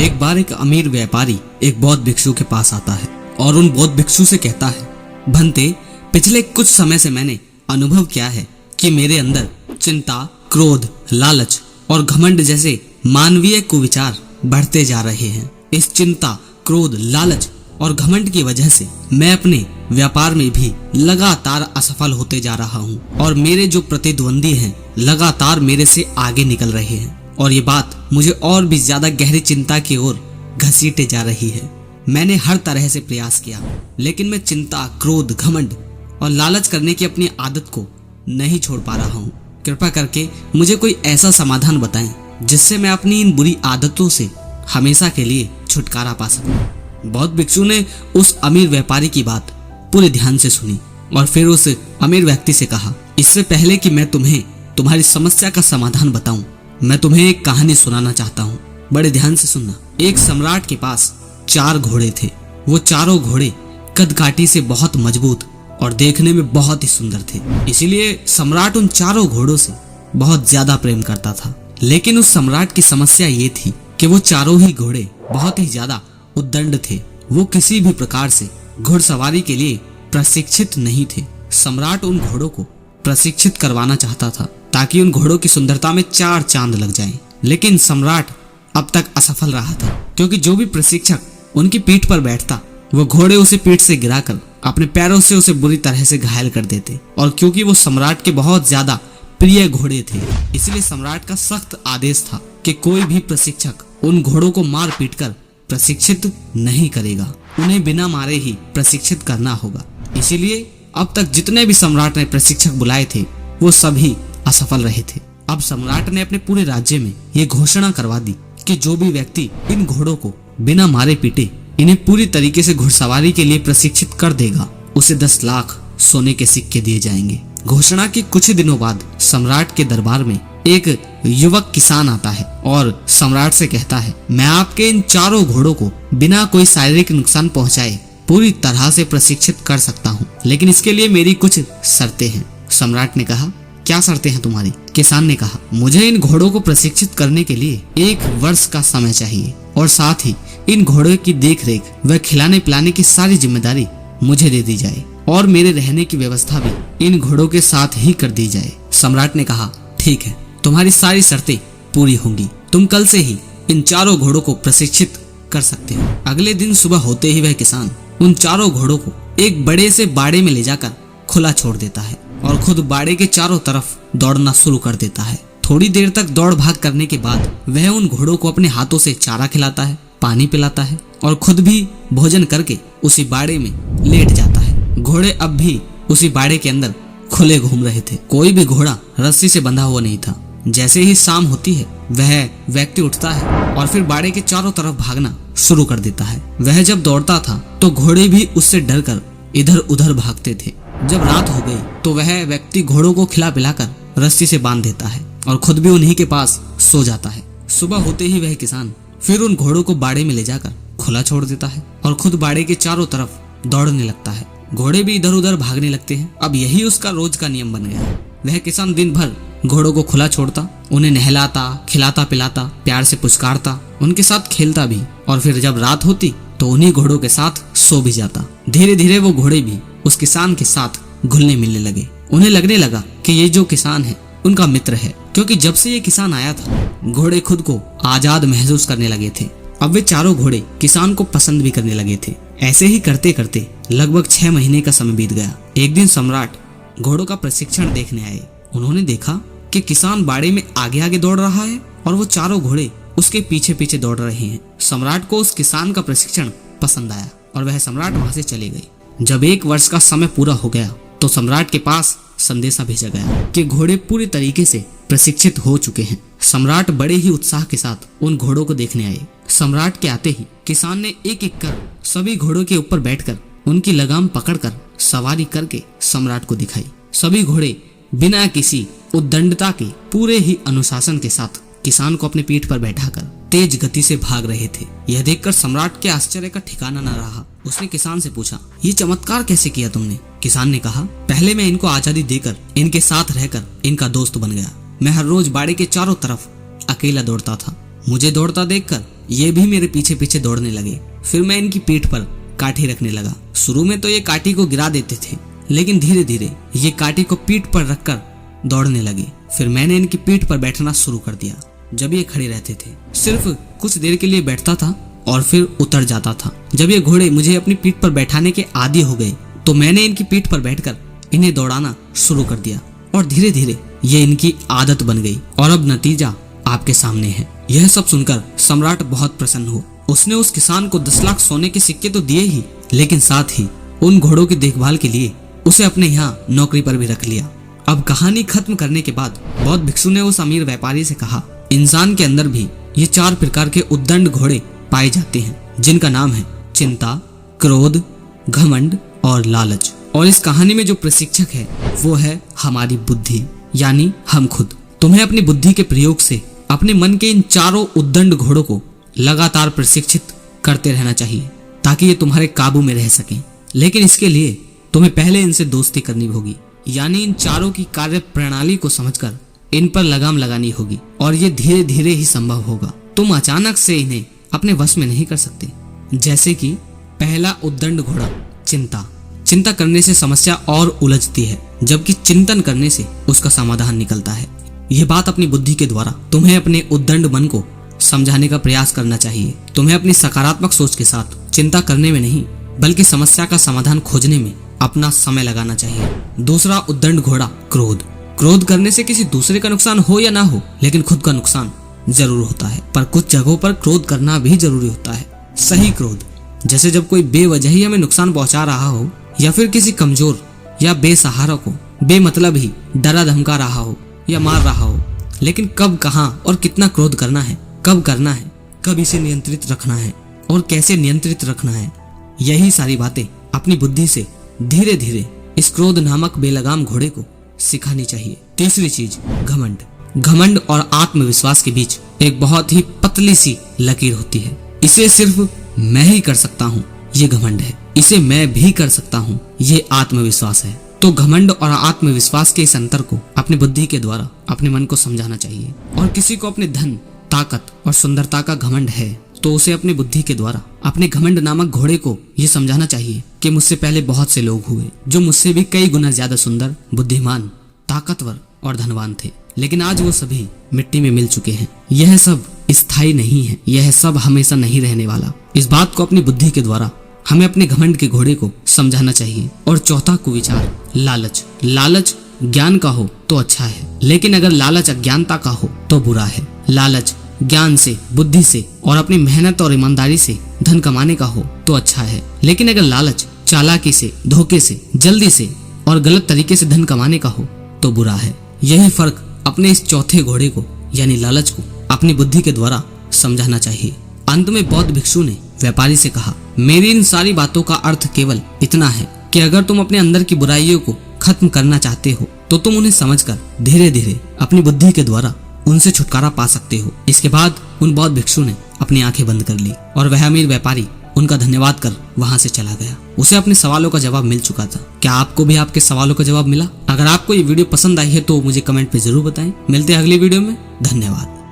एक बार एक अमीर व्यापारी एक बौद्ध भिक्षु के पास आता है और उन बौद्ध भिक्षु से कहता है, भंते, पिछले कुछ समय से मैंने अनुभव किया है कि मेरे अंदर चिंता, क्रोध, लालच और घमंड जैसे मानवीय कुविचार बढ़ते जा रहे हैं। इस चिंता, क्रोध, लालच और घमंड की वजह से मैं अपने व्यापार में भी लगातार असफल होते जा रहा हूँ और मेरे जो प्रतिद्वंदी हैं लगातार मेरे से आगे निकल रहे हैं और ये बात मुझे और भी ज्यादा गहरी चिंता की ओर घसीटे जा रही है। मैंने हर तरह से प्रयास किया लेकिन मैं चिंता, क्रोध, घमंड और लालच करने की अपनी आदत को नहीं छोड़ पा रहा हूँ। कृपा करके मुझे कोई ऐसा समाधान बताएं जिससे मैं अपनी इन बुरी आदतों से हमेशा के लिए छुटकारा पा सकूं। बौद्ध भिक्षु ने उस अमीर व्यापारी की बात पूरे ध्यान से सुनी और फिर उस अमीर व्यक्ति से कहा, इससे पहले कि मैं तुम्हें तुम्हारी समस्या का समाधान बताऊं, मैं तुम्हें एक कहानी सुनाना चाहता हूँ। बड़े ध्यान से सुनना। एक सम्राट के पास 4 घोड़े थे। वो चारों घोड़े कदकाठी से बहुत मजबूत और देखने में बहुत ही सुंदर थे, इसीलिए सम्राट उन चारों घोड़ों से बहुत ज्यादा प्रेम करता था। लेकिन उस सम्राट की समस्या ये थी कि वो चारों ही घोड़े बहुत ही ज्यादा उद्दंड थे। वो किसी भी प्रकार से घुड़सवारी के लिए प्रशिक्षित नहीं थे। सम्राट उन घोड़ों को प्रशिक्षित करवाना चाहता था ताकि उन घोड़ों की सुंदरता में 4 चांद लग जाएं। लेकिन सम्राट अब तक असफल रहा था क्योंकि जो भी प्रशिक्षक उनकी पीठ पर बैठता वो घोड़े उसे पीठ से गिराकर अपने पैरों से उसे बुरी तरह से घायल कर देते। और क्योंकि वो सम्राट के बहुत ज्यादा प्रिय घोड़े थे, इसलिए सम्राट का सख्त आदेश था कि कोई भी प्रशिक्षक उन घोड़ों को मार पीट कर प्रशिक्षित नहीं करेगा, उन्हें बिना मारे ही प्रशिक्षित करना होगा। इसीलिए अब तक जितने भी सम्राट ने प्रशिक्षक बुलाए थे वो सभी असफल रहे थे। अब सम्राट ने अपने पूरे राज्य में ये घोषणा करवा दी कि जो भी व्यक्ति इन घोड़ों को बिना मारे पीटे इन्हें पूरी तरीके से घुड़सवारी के लिए प्रशिक्षित कर देगा, उसे 10 लाख सोने के सिक्के दिए जाएंगे। घोषणा के कुछ ही दिनों बाद सम्राट के दरबार में एक युवक किसान आता है और सम्राट से कहता है, मैं आपके इन चारों घोड़ों को बिना कोई शारीरिक नुकसान पहुंचाए पूरी तरह से प्रशिक्षित कर सकता हूं, लेकिन इसके लिए मेरी कुछ शर्तें हैं। सम्राट ने कहा, क्या शर्तें हैं तुम्हारी? किसान ने कहा, मुझे इन घोड़ों को प्रशिक्षित करने के लिए 1 वर्ष का समय चाहिए और साथ ही इन घोड़ों की देखरेख व खिलाने पिलाने की सारी जिम्मेदारी मुझे दे दी जाए और मेरे रहने की व्यवस्था भी इन घोड़ों के साथ ही कर दी जाए। सम्राट ने कहा, ठीक है, तुम्हारी सारी शर्तें पूरी होंगी। तुम कल से ही इन चारों घोड़ों को प्रशिक्षित कर सकते हो। अगले दिन सुबह होते ही वह किसान उन चारों घोड़ों को एक बड़े से बाड़े में ले जाकर खुला छोड़ देता है और खुद बाड़े के चारों तरफ दौड़ना शुरू कर देता है। थोड़ी देर तक दौड़ भाग करने के बाद वह उन घोड़ों को अपने हाथों से चारा खिलाता है, पानी पिलाता है और खुद भी भोजन करके उसी बाड़े में लेट जाता है। घोड़े अब भी उसी बाड़े के अंदर खुले घूम रहे थे। कोई भी घोड़ा रस्सी से बंधा हुआ नहीं था। जैसे ही शाम होती है वह व्यक्ति उठता है और फिर बाड़े के चारों तरफ भागना शुरू कर देता है। वह जब दौड़ता था तो घोड़े भी उससे डरकर इधर उधर भागते थे। जब रात हो गई तो वह व्यक्ति घोड़ों को खिला पिलाकर रस्सी से बांध देता है और खुद भी उन्हीं के पास सो जाता है। सुबह होते ही वह किसान फिर उन घोड़ों को बाड़े में ले जाकर खुला छोड़ देता है और खुद बाड़े के चारों तरफ दौड़ने लगता है। घोड़े भी इधर उधर भागने लगते हैं। अब यही उसका रोज का नियम बन गया है। वह किसान दिन भर घोड़ों को खुला छोड़ता, उन्हें नहलाता, खिलाता पिलाता, प्यार से पुचकारता, उनके साथ खेलता भी और फिर जब रात होती तो उन्हीं घोड़ों के साथ सो भी जाता। धीरे धीरे वो घोड़े भी उस किसान के साथ घुलने मिलने लगे। उन्हें लगने लगा कि ये जो किसान है उनका मित्र है, क्योंकि जब से ये किसान आया था घोड़े खुद को आजाद महसूस करने लगे थे। अब वे चारों घोड़े किसान को पसंद भी करने लगे थे। ऐसे ही करते करते लगभग 6 महीने का समय बीत गया। एक दिन सम्राट घोड़ों का प्रशिक्षण देखने आए। उन्होंने देखा कि किसान बाड़े में आगे आगे दौड़ रहा है और वो चारों घोड़े उसके पीछे पीछे दौड़ रहे हैं। सम्राट को उस किसान का प्रशिक्षण पसंद आया और वह सम्राट वहां से चले गए। जब 1 वर्ष का समय पूरा हो गया तो सम्राट के पास संदेशा भेजा गया कि घोड़े पूरी तरीके से प्रशिक्षित हो चुके हैं। सम्राट बड़े ही उत्साह के साथ उन घोड़ों को देखने आए। सम्राट के आते ही किसान ने एक एक कर सभी घोड़ों के ऊपर बैठकर उनकी लगाम पकड़कर सवारी करके सम्राट को दिखाई। सभी घोड़े बिना किसी उद्दंडता के पूरे ही अनुशासन के साथ किसान को अपने पीठ पर बैठाकर तेज गति से भाग रहे थे। यह देखकर सम्राट के आश्चर्य का ठिकाना न रहा। उसने किसान से पूछा, ये चमत्कार कैसे किया तुमने? किसान ने कहा, पहले मैं इनको आजादी देकर इनके साथ रहकर इनका दोस्त बन गया। मैं हर रोज बाड़े के चारों तरफ अकेला दौड़ता था। मुझे दौड़ता देखकर ये भी मेरे पीछे पीछे दौड़ने लगे। फिर मैं इनकी पीठ पर काठी रखने लगा। शुरू में तो ये काठी को गिरा देते थे, लेकिन धीरे धीरे ये काठी को पीठ पर रखकर दौड़ने लगे। फिर मैंने इनकी पीठ पर बैठना शुरू कर दिया। जब ये खड़े रहते थे, सिर्फ कुछ देर के लिए बैठता था और फिर उतर जाता था। जब ये घोड़े मुझे अपनी पीठ पर बैठाने के आदी हो गए तो मैंने इनकी पीठ पर बैठकर इन्हें दौड़ाना शुरू कर दिया और धीरे धीरे ये इनकी आदत बन गई और अब नतीजा आपके सामने है। यह सब सुनकर सम्राट बहुत प्रसन्न हुआ। उसने उस किसान को 10 लाख सोने के सिक्के तो दिए ही, लेकिन साथ ही उन घोड़ों की देखभाल के लिए उसे अपने यहाँ नौकरी पर भी रख लिया। अब कहानी खत्म करने के बाद बौद्ध भिक्षु ने उस अमीर व्यापारी से कहा, इंसान के अंदर भी ये 4 प्रकार के उद्दंड घोड़े पाए जाते हैं, जिनका नाम है चिंता, क्रोध, घमंड और लालच। और इस कहानी में जो प्रशिक्षक है वो है हमारी बुद्धि, यानी हम खुद। तुम्हें अपनी बुद्धि के प्रयोग से अपने मन के इन 4 उद्दंड घोड़ों को लगातार प्रशिक्षित करते रहना चाहिए ताकि ये तुम्हारे काबू में रह सकें। लेकिन इसके लिए तुम्हें पहले इनसे दोस्ती करनी होगी, यानी इन 4 की कार्य प्रणाली को समझकर इन पर लगाम लगानी होगी और ये धीरे धीरे ही संभव होगा। तुम अचानक से इन्हें अपने वश में नहीं कर सकते। जैसे कि पहला उद्दंड घोड़ा चिंता। चिंता करने से समस्या और उलझती है, जबकि चिंतन करने से उसका समाधान निकलता है। यह बात अपनी बुद्धि के द्वारा तुम्हें अपने उद्दंड मन को समझाने का प्रयास करना चाहिए। तुम्हें अपनी सकारात्मक सोच के साथ चिंता करने में नहीं, बल्कि समस्या का समाधान खोजने में अपना समय लगाना चाहिए। दूसरा उद्दंड घोड़ा क्रोध। क्रोध करने से किसी दूसरे का नुकसान हो या ना हो, लेकिन खुद का नुकसान जरूर होता है। पर कुछ जगहों पर क्रोध करना भी जरूरी होता है। सही क्रोध, जैसे जब कोई बेवजह ही हमें नुकसान पहुंचा रहा हो या फिर किसी कमजोर या बेसहारा को बेमतलब ही डरा धमका रहा हो या मार रहा हो। लेकिन कब, कहाँ और कितना क्रोध करना है, कब करना है, कब इसे नियंत्रित रखना है और कैसे नियंत्रित रखना है, यही सारी बातें अपनी बुद्धि से धीरे धीरे इस क्रोध नामक बेलगाम घोड़े को सिखानी चाहिए। तीसरी चीज घमंड। घमंड और आत्मविश्वास के बीच एक बहुत ही पतली सी लकीर होती है। इसे सिर्फ मैं ही कर सकता हूँ, ये घमंड है। इसे मैं भी कर सकता हूँ, ये आत्मविश्वास है। तो घमंड और आत्मविश्वास के इस अंतर को अपनी बुद्धि के द्वारा अपने मन को समझाना चाहिए। और किसी को अपने धन, ताकत और सुंदरता का घमंड है तो उसे अपनी बुद्धि के द्वारा अपने घमंड नामक घोड़े को ये समझाना चाहिए कि मुझसे पहले बहुत से लोग हुए जो मुझसे भी कई गुना ज्यादा सुंदर, बुद्धिमान, ताकतवर और धनवान थे, लेकिन आज वो सभी मिट्टी में मिल चुके हैं। यह सब स्थायी नहीं है, यह सब हमेशा नहीं रहने वाला। इस बात को अपनी बुद्धि के द्वारा हमें अपने घमंड के घोड़े को समझाना चाहिए। और चौथा कुविचार लालच। लालच ज्ञान का हो तो अच्छा है, लेकिन अगर लालच अज्ञानता का हो तो बुरा है। लालच ज्ञान से, बुद्धि से और अपनी मेहनत और ईमानदारी से धन कमाने का हो तो अच्छा है, लेकिन अगर लालच चालाकी से, धोखे से, जल्दी से और गलत तरीके से धन कमाने का हो तो बुरा है। यही फर्क अपने इस चौथे घोड़े को यानी लालच को अपनी बुद्धि के द्वारा समझाना चाहिए। अंत में बौद्ध भिक्षु ने व्यापारी से कहा, मेरी इन सारी बातों का अर्थ केवल इतना है कि अगर तुम अपने अंदर की बुराइयों को खत्म करना चाहते हो तो तुम उन्हें समझकर धीरे धीरे अपनी बुद्धि के द्वारा उनसे छुटकारा पा सकते हो। इसके बाद उन बौद्ध भिक्षु ने अपनी आंखें बंद कर ली और वह अमीर व्यापारी उनका धन्यवाद कर वहां से चला गया। उसे अपने सवालों का जवाब मिल चुका था। क्या आपको भी आपके सवालों का जवाब मिला? अगर आपको ये वीडियो पसंद आई है तो मुझे कमेंट पे जरूर बताएं। मिलते हैं अगली वीडियो में। धन्यवाद।